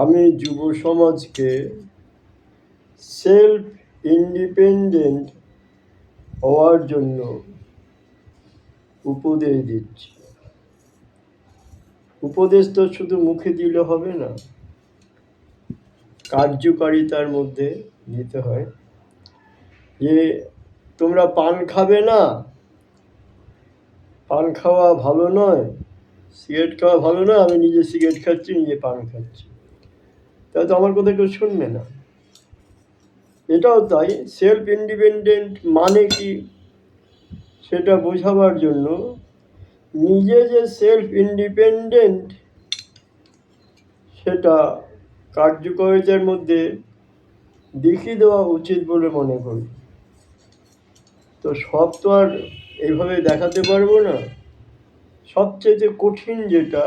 আমি যুব সমাজকে সেলফ ইন্ডিপেন্ডেন্ট হওয়ার জন্য উপদেশ দিচ্ছি। উপদেশ তো শুধু মুখে দিলে হবে না, কার্যকারিতার মধ্যে দিতে হয়। যে তোমরা পান খাবে না, পান খাওয়া ভালো নয়, সিগারেট খাওয়া ভালো নয়, আমি নিজে সিগারেট খাচ্ছি, নিজে পান খাচ্ছি, তাহলে তো আমার কথা কেউ শুনবে না। এটাও তাই, সেলফ ইন্ডিপেন্ডেন্ট মানে কি সেটা বোঝাবার জন্য নিজে যে সেলফ ইন্ডিপেন্ডেন্ট সেটা কার্যকারিতার মধ্যে দেখিয়ে দেওয়া উচিত বলে মনে করি। তো সব তো আর এইভাবে দেখাতে পারবো না। সবচেয়ে কঠিন যেটা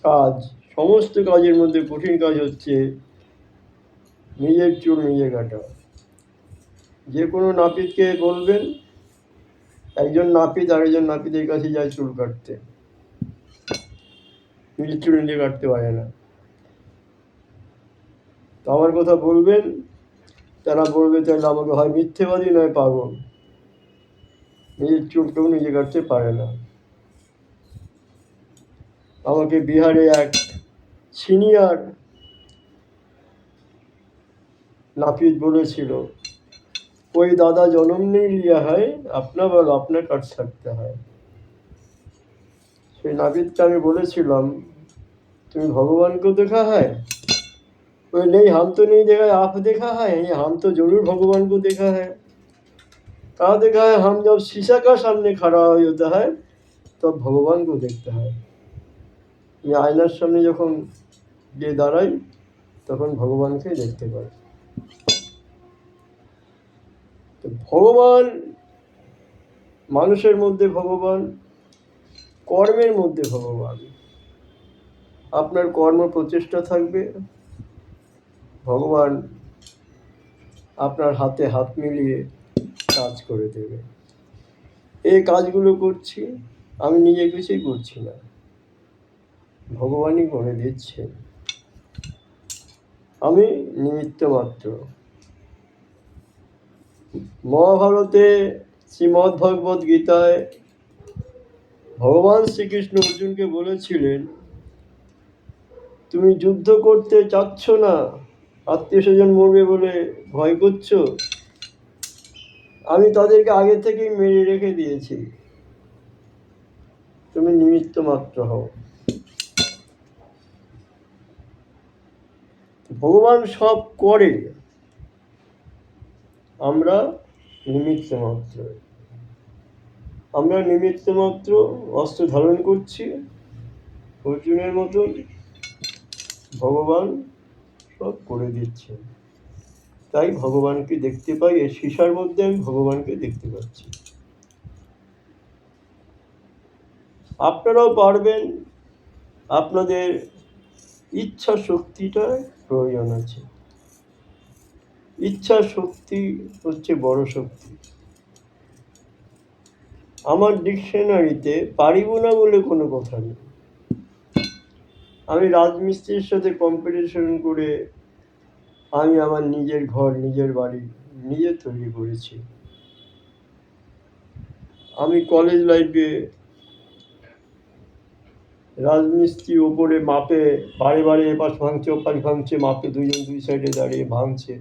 কাজ, সমস্ত কাজের মধ্যে কঠিন কাজ হচ্ছে নিজের চুল নিজে কাটা। যে কোনো নাপিতকে বলবেন, একজন নাপিত আরেকজন নাপিতের কাছে যায় চুল কাটতে, নিজের চুল নিজে কাটতে পারে না। তো আমার কথা বলবেন, তারা বলবে তাহলে আমাকে হয় মিথ্যেবাদী নয় পাগল, নিজের চুলটাও নিজে কাটতে পারে না। আমাকে বিহারে এক সিনিয়র नापित বলেছিল, कोई दादा जन्म नहीं लिया है, अपना बाल अपना काट सकता है। সেই নাপিতকে আমি বলেছিলাম, তুমি ভগবানকে দেখা है? कोई नहीं, हम तो नहीं देखा, आप देखा है? हम तो जरूर भगवान को देखा है। कहाँ देखा है? हम जब शीशा का सामने खड़ा होता है तब भगवान को देखता है। ये आयनार सामने যখন গিয়ে দাঁড়াই তখন ভগবানকে দেখতে পাই। তো ভগবান মানুষের মধ্যে ভগবান, কর্মের মধ্যে ভগবান। আপনার কর্ম প্রচেষ্টা থাকবে, ভগবান আপনার হাতে হাত মিলিয়ে কাজ করে দেবে। এই কাজগুলো করছি, আমি নিজে কিছুই করছি না, ভগবানই করে দিচ্ছে, আমি নিমিত্ত মাত্র। মহাভারতে শ্রীমদ্ ভগবত গীতায় ভগবান শ্রীকৃষ্ণ অর্জুনকে বলেছিলেন, তুমি যুদ্ধ করতে চাচ্ছ না, আত্মীয় স্বজন মরবে বলে ভয় করছো, আমি তাদেরকে আগে থেকেই মেরে রেখে দিয়েছি, তুমি নিমিত্ত মাত্র হও। ভগবান সব করে, আমরা নিমিত্ত মাত্র। আমরা নিমিত্ত মাত্র, অস্ত্র ধারণ করছি অর্জুনের মতন, ভগবান সব করে দিচ্ছে। তাই ভগবানকে দেখতে পাই, এই সীসার মধ্যে আমি ভগবানকে দেখতে পাচ্ছি। আপনারাও পারবেন, আপনাদের ইচ্ছা শক্তিটার প্রয়োজন আছে। ইচ্ছা শক্তি হচ্ছে বড় শক্তি। আমার ডিকশনারিতে পারিব না বলে কোনো কথা নেই। আমি রাজমিস্ত্রির সাথে কম্পিটিশন করে আমি আমার নিজের ঘর, নিজের বাড়ি নিজে তৈরি করেছি। আমি কলেজ লাইফে রাজমিস্ত্রি ওপরে মাপে বারে বারে এপাশ ভাঙছে ওপাশ ভাঙছে, মাপে দুজন দুই সাইডে দাঁড়িয়ে ভাঙছে।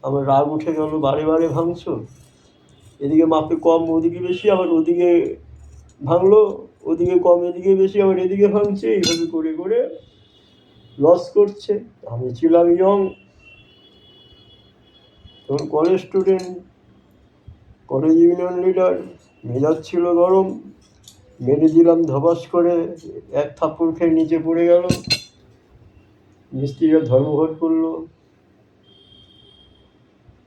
আমার রাগ উঠে গেল, বারে বারে ভাঙছো, এদিকে মাপে কম ওদিকে বেশি, আবার ওদিকে ভাঙলো, ওদিকে কম এদিকে বেশি, আবার এদিকে ভাঙছে, এইভাবে করে করে লস করছে। আমি ছিলাম ইয়ং, তখন college student, college union leader, মেজাজ ছিল গরম, মেরে দিলাম ধবাস করে, এক থাপ্পড় খেয়ে নিচে পড়ে গেল। মিস্ত্রিরা ধর্মঘট করলো।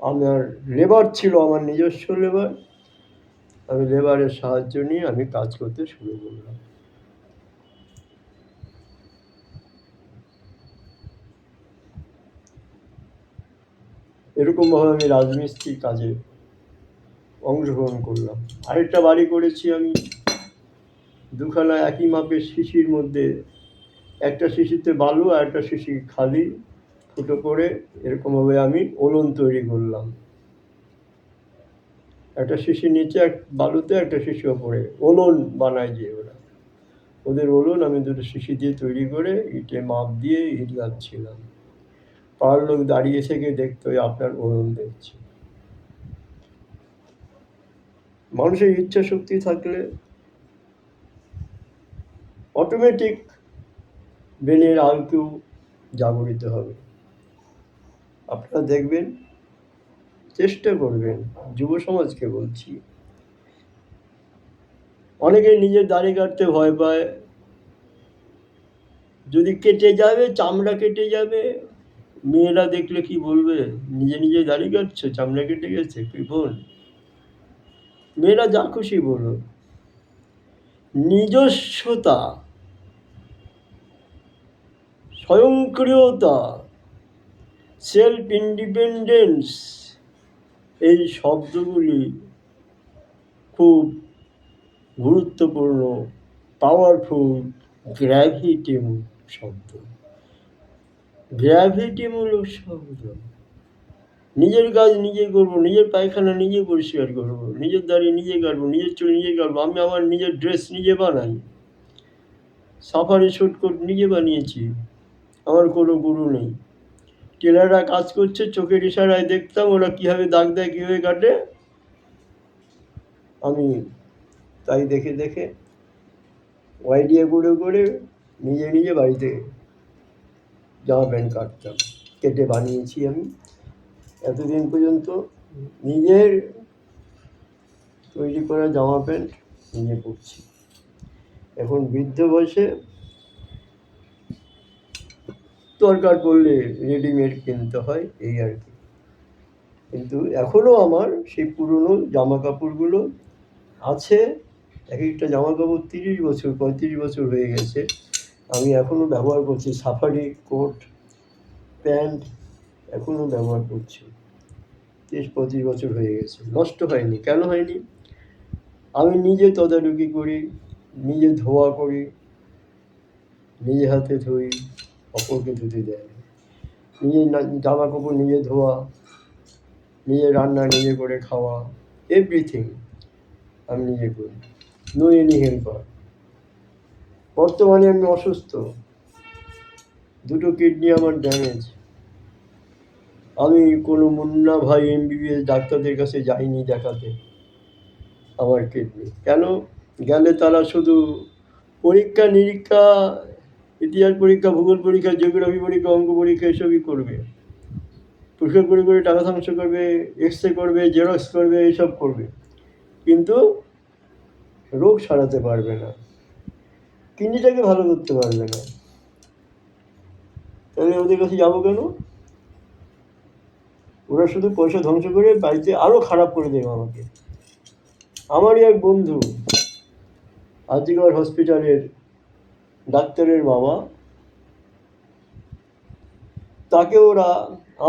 আমার লেবার ছিল, আমার নিজস্ব লেবার, আমি লেবারের সাহায্য নিয়ে আমি কাজ করতে শুরু করলাম। এরকমভাবে আমি রাজমিস্ত্রির কাজে অংশগ্রহণ করলাম। আরেকটা বাড়ি করেছি আমি, দুখানা একই মাপের শিশির মধ্যে একটা শিশিতে বালু আর একটা শিশি খালি ফুটো করে এরকমভাবে আমি ওলন তৈরি করলাম। একটা শিশি নিচে বালুতে, একটা শিশি ওপরে, ওলন বানায় যে ওরা, ওদের ওলন আমি দুটো শিশি দিয়ে তৈরি করে ইটে মাপ দিয়ে ইট গাঁথছিলাম। পাড়ার লোক দাঁড়িয়ে থেকে দেখতো আপনার ওলন দেখছে। মানুষের ইচ্ছা শক্তি থাকলে অটোমেটিক ব্রেনের আইকিউ জাগরিত হবে। আপনারা দেখবেন, চেষ্টা করবেন, যুব সমাজকে বলছি, অনেকে নিজের দাড়ি কাটতে ভয় পায়, যদি কেটে যাবে, চামড়া কেটে যাবে, মেয়েরা দেখলে কি বলবে, নিজে নিজে দাড়ি কাটছো, চামড়া কেটে গেছে, কি বোন? মেয়েরা যা খুশি বলুক, নিজস্বতা, স্বয়ংক্রিয়তা, সেলফ ইন্ডিপেন্ডেন্স, এই শব্দগুলি খুব গুরুত্বপূর্ণ, পাওয়ারফুল, গ্র্যাভিটিমূলক শব্দ। গ্র্যাভিটিমূলক শব্দ। নিজের কাজ নিজে করবো, নিজের পায়খানা নিজে পরিষ্কার করবো, নিজের দাড়ি নিজে কাটবো, নিজের চুল নিজে কাটবো, আমি আমার নিজের ড্রেস নিজে বানাই, সাফারি শুটকোট নিজে বানিয়েছি, আমার কোনো গুরু নেই। টেলাররা কাজ করছে, চোখের ইশারায় দেখতাম ওরা কীভাবে দাগ দেয়, কীভাবে কাটে, আমি তাই দেখে দেখে আইডিয়া করে নিজে নিজে বাড়িতে জামা প্যান্ট কাটতাম, কেটে বানিয়েছি আমি। এতদিন পর্যন্ত নিজের তৈরি করা জামা প্যান্ট নিজে পরছি। এখন বৃদ্ধ বয়সে দরকার পড়লে রেডিমেড কিনতে হয়, এই আর কি। কিন্তু এখনও আমার সেই পুরনো জামা কাপড়গুলো আছে। এক একটা জামা কাপড় 30 বছর 35 বছর হয়ে গেছে, আমি এখনও ব্যবহার করছি। সাফারি কোট, প্যান্ট এখনও ব্যবহার করছি, 30-35 বছর হয়ে গেছে, নষ্ট হয়নি। কেন হয়নি? আমি নিজে তদারকি করি, নিজে ধোয়া করি, নিজে হাতে ধুই, অপরকে ধুতে দেয়, নিজে জামা কাপড় নিজে ধোয়া, নিজে রান্না নিজে করে খাওয়া, এভরিথিং আমি নিজে করি, নো এনি হেল্পার। বর্তমানে আমি অসুস্থ, দুটো কিডনি আমার ড্যামেজ, আমি কোনো মুন্না ভাই MBBS ডাক্তারদের কাছে যাইনি দেখাতে আমার কিডনি। কেন? গেলে তারা শুধু পরীক্ষা নিরীক্ষা, ইতিহাস পরীক্ষা, ভূগোল পরীক্ষা, জিওগ্রাফি পরীক্ষা, অঙ্ক পরীক্ষা এসবই করবে, পরিষ্কার করে টাকা ধ্বংস করবে, এক্সরে করবে, জেরক্স করবে, এইসব করবে, কিন্তু রোগ সারাতে পারবে না, কিডনিটাকে ভালো করতে পারবে না। তাহলে ওদের কাছে যাবো কেন? ওরা শুধু পয়সা ধ্বংস করে বাড়িতে আরও খারাপ করে দেবে আমাকে। আমারই এক বন্ধু আজিগর হসপিটালের ডাক্তারের বাবা, তাকে ওরা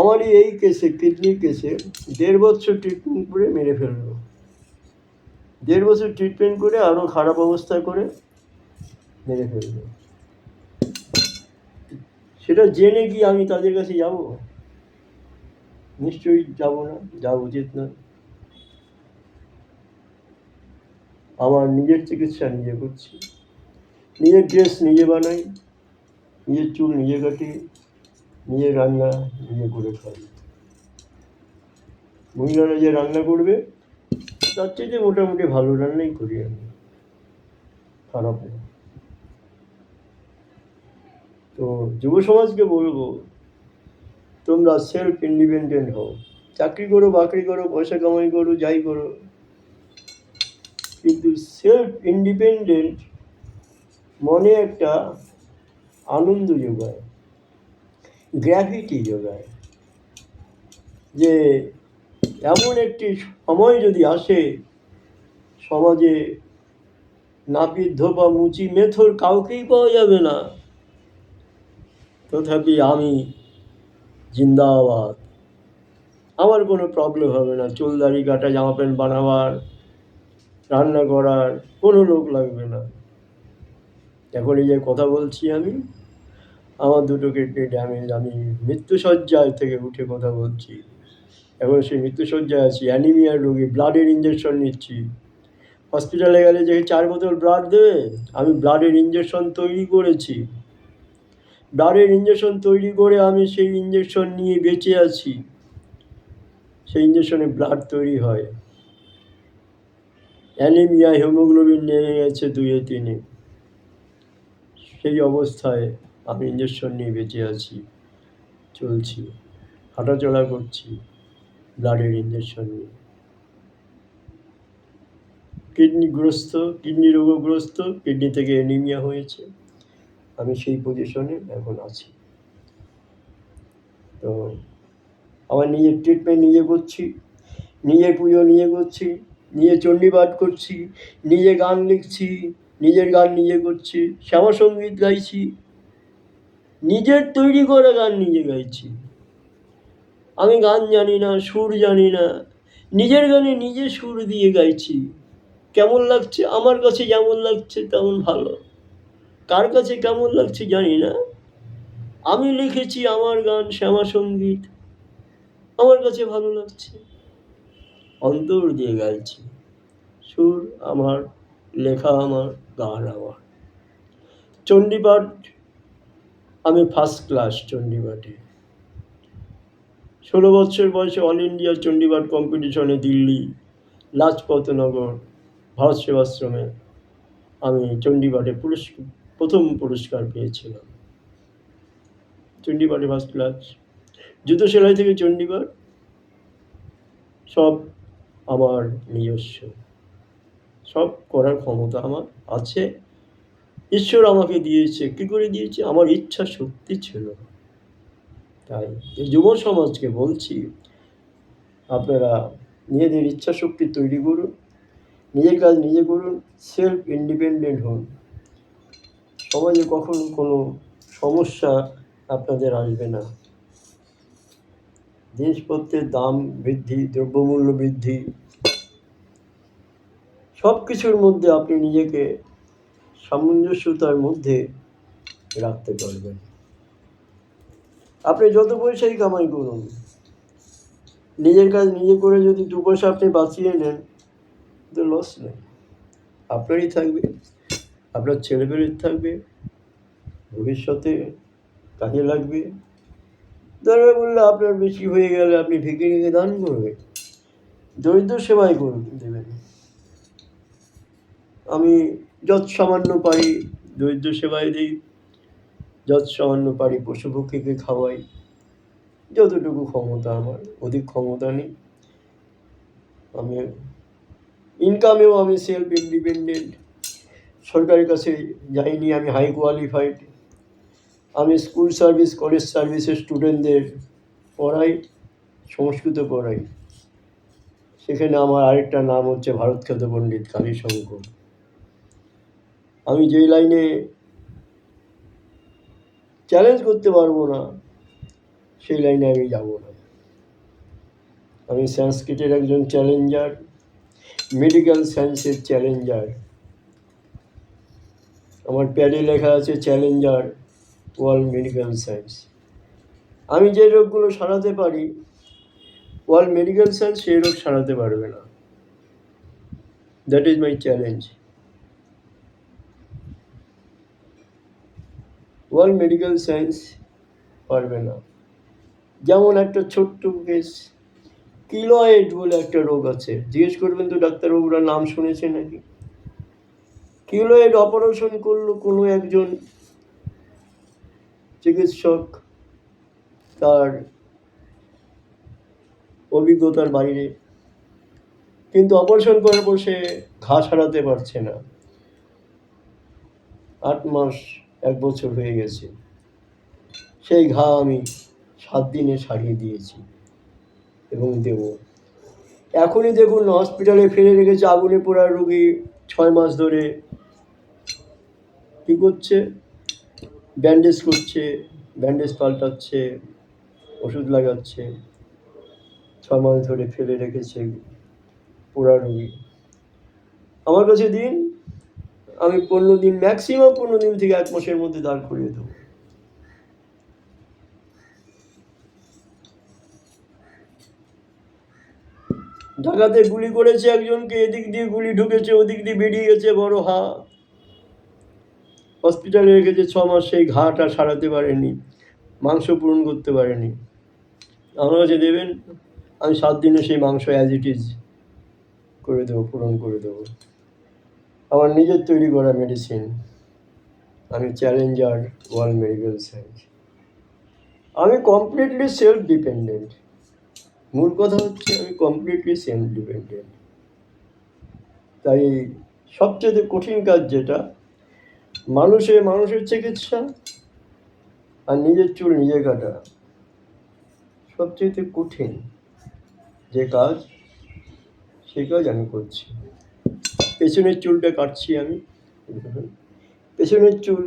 আমারই এই কেসে, কিডনির কেসে 1.5 বছর ট্রিটমেন্ট করে মেরে ফেললো। 1.5 বছর ট্রিটমেন্ট করে আরও খারাপ অবস্থা করে মেরে ফেললো। সেটা জেনে কি আমি তাদের কাছে যাব? নিশ্চয়ই যাব না, যাওয়া উচিত না। আমার নিজের চিকিৎসা নিজে করছি, নিজের ড্রেস নিজে বানাই, নিজের চুল নিজে কাটি, নিজের রান্না নিজে করে খাই। মহিলারা যে রান্না করবে তার চেয়ে মোটামুটি ভালো রান্নাই করি আমি, খারাপ না। তো যুব সমাজকে বলবো, তোমরা সেলফ ইন্ডিপেন্ডেন্ট হও, চাকরি করো, বাকরি করো, পয়সা কামাই করো, যাই করো, কিন্তু সেলফ ইন্ডিপেন্ডেন্ট মনে একটা আনন্দ যোগায়, গ্র্যাভিটি যোগায়, যে এমন একটি সময় যদি আসে সমাজে নাপিত, ধোপা, মুচি, মেথর কাউকেই পাওয়া যাবে না, তথাপি আমি জিন্দাবাদ, আমার কোনো প্রবলেম হবে না, চুল দাড়ি কাটা, জামা প্যান্ট বানাবার, রান্না করার কোনো লোক লাগবে না। এখন এই যে কথা বলছি আমি, আমার দুটো কিডনি ড্যামেজ, আমি মৃত্যুশয্যায় থেকে উঠে কথা বলছি। এখন সেই মৃত্যুশয্যায় আছি, অ্যানিমিয়ার রোগী, ব্লাডের ইঞ্জেকশন নিচ্ছি। হসপিটালে গেলে যে 4 বোতল ব্লাড দেবে, আমি ব্লাডের ইঞ্জেকশন তৈরি করেছি। ব্লাডের ইঞ্জেকশন তৈরি করে আমি সেই ইঞ্জেকশন নিয়ে বেঁচে আছি। সেই ইঞ্জেকশনে ব্লাড তৈরি হয়। অ্যানিমিয়া, হিমোগ্লোবিন নেমে গেছে 2-3-এ। সেই অবস্থায় আমি ইঞ্জেকশন নিয়ে বেঁচে আছি, চলছি, হাঁটাচলা করছি ব্লাডের ইঞ্জেকশন নিয়ে। কিডনি রোগগ্রস্ত, কিডনি থেকে অ্যানিমিয়া হয়েছে, আমি সেই পজিশনে এখন আছি। তো আমার নিজের ট্রিটমেন্ট নিজে করছি, নিজের পুজো নিজে করছি, নিজে চণ্ডীপাঠ করছি, নিজে গান লিখছি, নিজের গান নিজে করছি, শ্যামাসঙ্গীত গাইছি, নিজের তৈরি করা গান নিজে গাইছি। আমি গান জানি না, সুর জানি না, নিজের গানে নিজে সুর দিয়ে গাইছি। কেমন লাগছে? আমার কাছে যেমন লাগছে তেমন ভালো। কার কাছে কেমন লাগছে জানি না। আমি লিখেছি আমার গান, শ্যামাসঙ্গীত, আমার কাছে ভালো লাগছে, অন্তর দিয়ে গাইছি। সুর আমার, লেখা আমার, গান আমার। চণ্ডীপাঠ আমি ফার্স্ট ক্লাস চণ্ডীপাঠে। 16 বছর বয়সে অল ইন্ডিয়া চণ্ডীপাঠ কম্পিটিশনে দিল্লি লাজপতনগর ভারত সেবাশ্রমে আমি চণ্ডীপাঠে প্রথম পুরস্কার পেয়েছিলাম। চণ্ডীপাঠে ফার্স্ট ক্লাস। জুতো সেলাই থেকে চণ্ডীপাঠ সব আমার নিজস্ব, সব করার ক্ষমতা আমার আছে। ঈশ্বর আমাকে দিয়েছে। কী করে দিয়েছে? আমার ইচ্ছা শক্তি ছিল। তাই এই যুব সমাজকে বলছি, আপনারা নিজেদের ইচ্ছা শক্তি তৈরি করুন, নিজের কাজ নিজে করুন, সেলফ ইন্ডিপেন্ডেন্ট হন। সমাজে কখনো কোনো সমস্যা আপনাদের আসবে না। জিনিসপত্রের দাম বৃদ্ধি, দ্রব্যমূল্য বৃদ্ধি, সব কিছুর মধ্যে আপনি নিজেকে সামঞ্জস্যতার মধ্যে রাখতে পারবেন। আপনি যত পয়সাই কামাই করুন, নিজের কাজ নিজে করে যদি 2 পয়সা আপনি বাঁচিয়ে নেন, তো লস নেই। আপনারই থাকবে, আপনার ছেলেপেলের থাকবে, ভবিষ্যতে কাজে লাগবে। দরকার পড়লে আপনার বেশি হয়ে গেলে আপনি ভিখিরিকে দান করবেন, দরিদ্র সেবাই দেবেন। আমি যত সামান্য পারি দরিদ্র সেবায় দিই, যত সামান্য পারি পশু পক্ষীকে খাওয়াই, যতটুকু ক্ষমতা আমার, অধিক ক্ষমতা নেই। আমি ইনকামেও আমি সেলফ ইন্ডিপেন্ডেন্ট। সরকারের কাছে যাইনি, আমি হাই কোয়ালিফাইড। আমি স্কুল সার্ভিস, কলেজ সার্ভিসের স্টুডেন্টদের পড়াই, সংস্কৃত পড়াই। সেখানে আমার আরেকটা নাম হচ্ছে ভারতখ্যাত পণ্ডিত কালীশঙ্কর। আমি যেই লাইনে চ্যালেঞ্জ করতে পারবো না, সেই লাইনে আমি যাব না। আমি সংস্কৃতের একজন চ্যালেঞ্জার, মেডিকেল সায়েন্সের চ্যালেঞ্জার। আমার প্যাডে লেখা আছে চ্যালেঞ্জার ওয়ার্ল্ড মেডিকেল সায়েন্স। আমি যে রোগগুলো সারাতে পারি, ওয়ার্ল্ড মেডিকেল সায়েন্স সেই রোগ সারাতে পারবে না। That is my challenge. World medical science পারবে না। যেমন একটা ছোট্ট কেস, কিলয়েড বলে একটা রোগ আছে। জিজ্ঞেস করবেন তো ডাক্তারবাবুরা নাম শুনেছে নাকি? কিলয়েড অপারেশন করলো কোনো একজন চিকিৎসক তার অভিজ্ঞতার বাইরে, কিন্তু অপারেশন করার পর সে ঘা সারাতে পারছে না। 8 মাস 1 বছর হয়ে গেছে। সেই ঘা আমি 7 দিনে সারিয়ে দিয়েছি এবং দেব। এখনই দেখুন হসপিটালে ফেলে রেখেছে আগুনে পোড়া রোগী 6 মাস ধরে। কী করছে? ব্যান্ডেজ করছে, ব্যান্ডেজ পাল্টাচ্ছে, ওষুধ লাগাচ্ছে। 6 মাস ধরে ফেলে রেখেছে পোড়া রোগী। আমার কাছে দিন, আমি 15 দিন, ম্যাক্সিমাম 15 দিন থেকে 1 মাসের মধ্যে দাঁড় করিয়ে দেবো। ঢাকাতে গুলি করেছে একজনকে, এদিক দিয়ে গুলি ঢুকেছে, ওদিক দিয়ে বেরিয়ে গেছে, বড় হা। হসপিটালে রেখেছে 6 মাস, সেই ঘাটা সারাতে পারেনি, মাংস পূরণ করতে পারেনি। আমার কাছে দেবেন, আমি 7 দিনে সেই মাংস অ্যাজ ইট ইজ করে দেবো, পূরণ করে দেবো। আমার নিজের তৈরি করা মেডিসিন। আমি চ্যালেঞ্জার ওয়ার্ল্ড মেডিকেল সায়েন্স। আমি কমপ্লিটলি সেলফ ডিপেন্ডেন্ট। মূল কথা হচ্ছে আমি কমপ্লিটলি সেলফ ডিপেন্ডেন্ট। তাই সবচেয়ে কঠিন কাজ যেটা, মানুষের চিকিৎসা আর নিজের চুল নিজে কাটা, সবচেয়ে কঠিন যে কাজ, সেই কাজ আমি করছি। পেছনের চুলটা কাটছি আমি। পেছনের চুল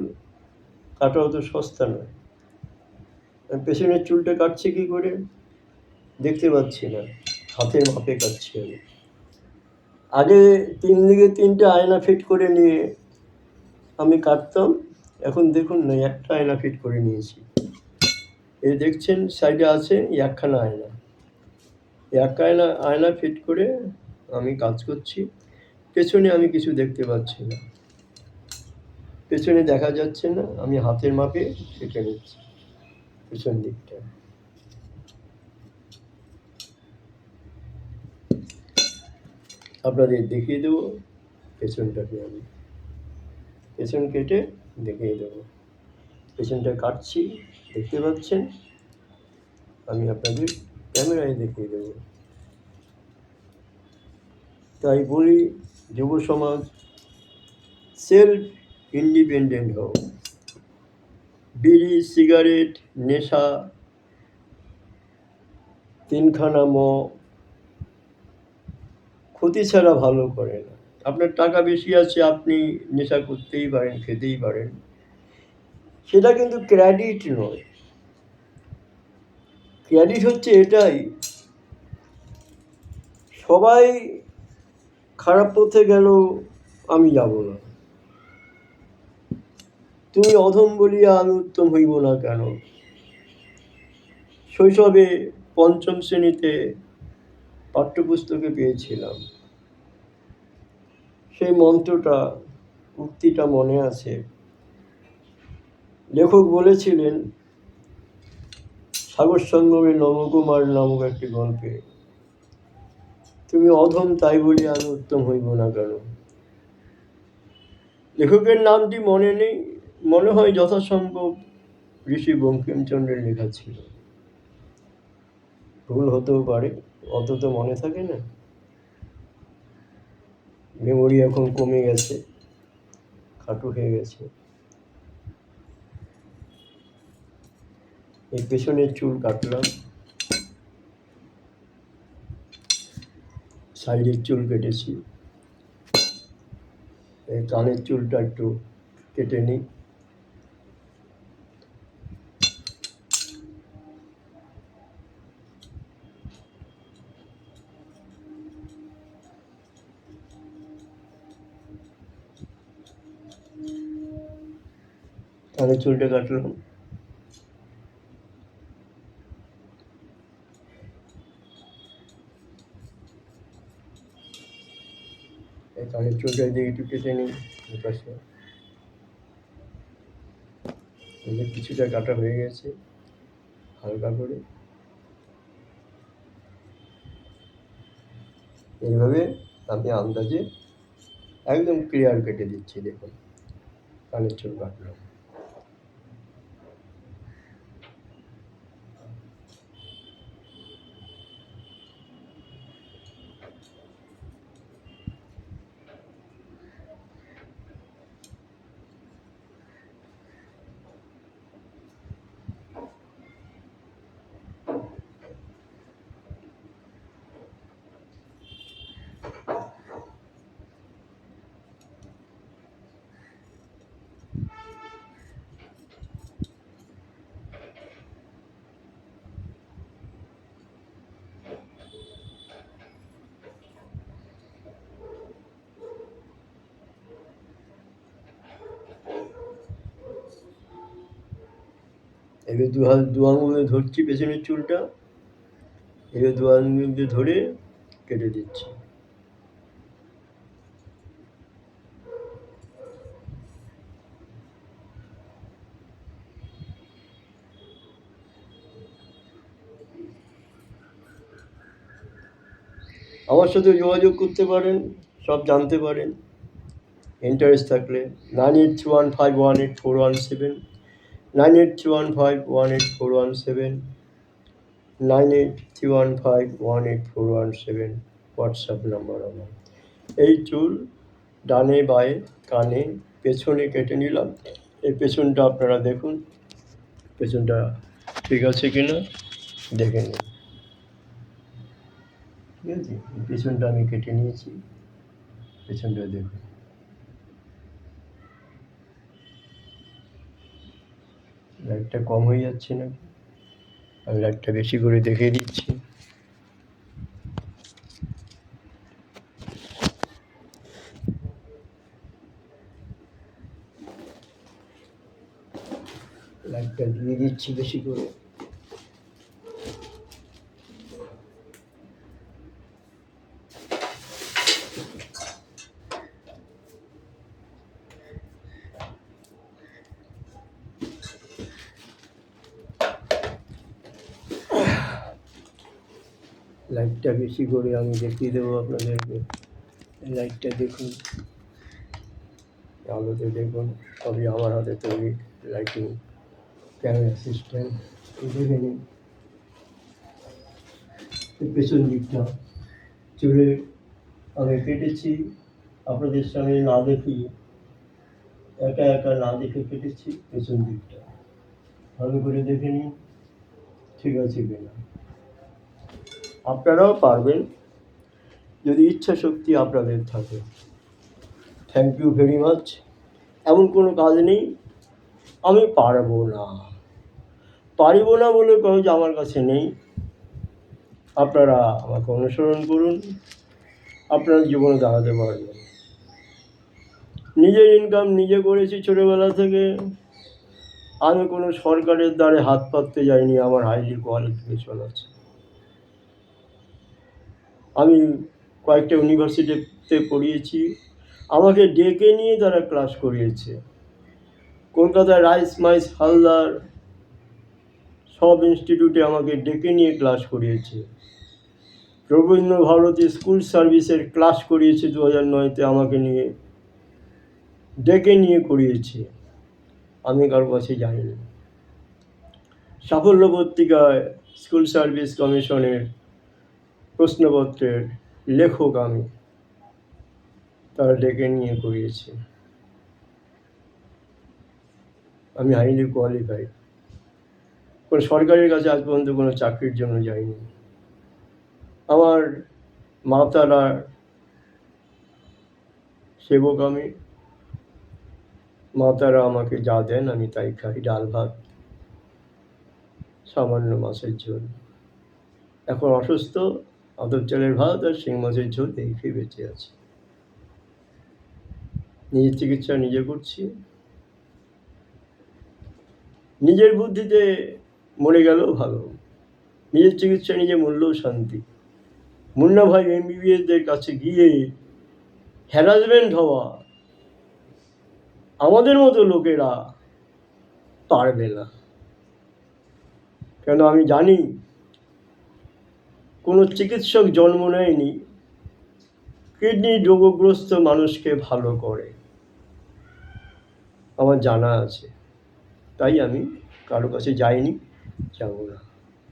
কাটা অত সস্তা নয়। পেছনের চুলটা কাটছি কি করে দেখতে পাচ্ছি না, হাতের মাপে কাটছি আমি। আগে 3 দিকে 3টে আয়না ফিট করে নিয়ে আমি কাটতাম, এখন দেখুন না, একটা আয়না ফিট করে নিয়েছি। এই দেখছেন সাইডে আছে একখানা আয়না, আয়না ফিট করে আমি কাজ করছি। পেছনে আমি কিছু দেখতে পাচ্ছি না, পেছনে দেখা যাচ্ছে না, আমি হাতের মাপে কেটে নিচ্ছি পেছন দিকটা। আপনাদের দেখিয়ে দেবো পেছনটাকে, আমি পেছন কেটে দেখিয়ে দেবো। পেছনটা কাটছি, দেখতে পাচ্ছেন, আমি আপনাদের ক্যামেরায় দেখিয়ে দেবো। তাই বলি, যুব সমাজ সেলফ ইন্ডিপেন্ডেন্ট হও। বিড়ি, সিগারেট, নেশা, 3খানা ক্ষতি ছাড়া ভালো করে না। আপনার টাকা বেশি আছে, আপনি নেশা করতেই পারেন, খেতেই পারেন, সেটা কিন্তু ক্রেডিট নয়। ক্রেডিট হচ্ছে এটাই, সবাই খারাপ পথে গেল, আমি যাব না। তুমি অধম বলিয়া আমি উত্তম হইব না কেন। শৈশবে 5ম শ্রেণীতে পাঠ্যপুস্তকে পেয়েছিলাম, সেই মন্ত্রটা, উক্তিটা মনে আছে। লেখক বলেছিলেন সাগর সঙ্গমে নবকুমার নামক একটি গল্পে, তুমি অধম তাই বলি আমি উত্তম হইব না কেন। লেখকের নামটি মনে নেই, মনে হয় যথাসম্ভব ঋষি বঙ্কিমচন্দ্রের লেখা ছিল, ভুল হতেও পারে, অত তো মনে থাকে না, মেমোরি এখন কমে গেছে, খাটো হয়ে গেছে। এই পেছনের চুল কাটলাম, সাইডের চুল কেটেছি, এই কানের চুলটা একটু কেটে নিই। কানের চুলটা কাটলাম। এই কানের চুলটা দিয়ে একটু কেটে নিই পাশে। কিছুটা কাটা হয়ে গেছে, হালকা করে। এইভাবে আমি আন্দাজে একদম ক্লিয়ার কেটে দিচ্ছি, দেখুন কানের চুল কাটলাম। এবার দু আঙুলে ধরছি পেছনের চুলটা, এবার 2 আঙুল দিয়ে ধরে কেটে দিচ্ছি। আমার সাথে যোগাযোগ করতে পারেন, সব জানতে পারেন ইন্টারেস্ট থাকলে। 9831518417, 9831518417, 9831518417 হোয়াটসঅ্যাপ নাম্বার আমার। এই চুল ডানে বাঁয়ে কানে পেছনে কেটে নিলাম। এই পেছনটা আপনারা দেখুন, পেছনটা ঠিক আছে কিনা দেখে নিন। ঠিক আছে, পেছনটা আমি কেটে নিয়েছি, পেছনটা দেখুন। লাইটটা কম হয়ে যাচ্ছে নাকি? আমি লাইটটা বেশি করে দেখিয়ে দিচ্ছি। লাইটটা দিয়ে দিচ্ছি বেশি করে। লাইটটা বেশি করে আমি দেখিয়ে দেবো আপনাদেরকে। লাইটটা দেখুন, আলোতে দেখুন, সবই আমার হাতে তৈরি লাইটিং, ক্যামেরা সিস্টেম। দেখে নিন পেছন দিকটা চুলে আমি কেটেছি, আপনাদের সামনে না দেখি, একা একা না দেখে কেটেছি পেছন দিকটা। ভালো করে দেখে নিন ঠিক আছে কিনা। আপনারাও পারবেন যদি ইচ্ছা শক্তি আপনাদের থাকে। Thank you very much. এমন কোনো কাজ নেই আমি পারবো না, পারিব না বলে কোনো যে আমার কাছে নেই। আপনারা আমাকে অনুসরণ করুন, আপনার জীবনে দাঁড়াতে পারবেন। নিজের ইনকাম নিজে করেছি ছোটোবেলা থেকে, আমি কোনো সরকারের দ্বারে হাত পাততে যাইনি। আমার হাইলি কোয়ালিফিকেশন আছে। আমি কয়েকটা ইউনিভার্সিটিতে পড়িয়েছি, আমাকে ডেকে নিয়ে তারা ক্লাস করিয়েছে। কলকাতায় রাইস মাইস হালদার সব ইনস্টিটিউটে আমাকে ডেকে নিয়ে ক্লাস করিয়েছে। রবীন্দ্রভারতী স্কুল সার্ভিসের ক্লাস করিয়েছে 2009-তে, আমাকে নিয়ে ডেকে নিয়ে করিয়েছে। আমি কারো কাছে যাইনি। সাফল্য পত্রিকায় স্কুল সার্ভিস কমিশনের প্রশ্নপত্রের লেখক আমি, তারা ডেকে নিয়ে করিয়েছে। আমি হাইলি কোয়ালিফাইড। কোনো সরকারের কাছে আজ পর্যন্ত কোনো চাকরির জন্য যাইনি। আমার মা তারার সেবক আমি, মা তারা আমাকে যা দেন আমি তাই খাই। ডাল ভাত, সামান্য মাছের ঝোল। এখন অসুস্থ, আদর চালের ভাত আর শিং মাছের ঝোল এই খেয়ে বেঁচে আছি। নিজের চিকিৎসা নিজে করছি। নিজের বুদ্ধিতে মরে গেলেও ভালো, নিজের চিকিৎসা নিজে মরলেও শান্তি। মুন্না ভাই এমবিবিএসদের কাছে গিয়ে হ্যারাসমেন্ট হওয়া আমাদের মতো লোকেরা পারবে না। কেন আমি জানি কোনো চিকিৎসক জন্ম নেয়নি কিডনি রোগগ্রস্ত মানুষকে ভালো করে, আমার জানা আছে। তাই আমি কারো কাছে যাইনি, যাবো না।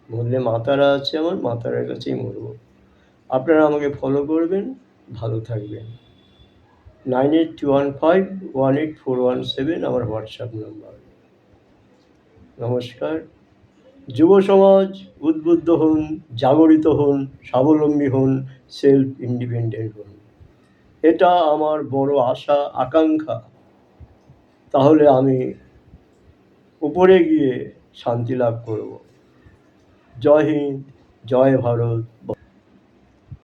মরলে মাতারা আছে, আমার মাতারার কাছেই মরবো। আপনারা আমাকে ফলো করবেন, ভালো থাকবেন। 9821518417 আমার হোয়াটসঅ্যাপ নাম্বার। নমস্কার। যুব সমাজ উদ্বুদ্ধ হন, জাগরিত হন, স্বাবলম্বী হন, সেলফ ইন্ডিপেন্ডেন্ট হন। এটা আমার বড় আশা আকাঙ্ক্ষা। তাহলে আমি উপরে গিয়ে শান্তি লাভ করব। জয় হিন্দ, জয় ভারত।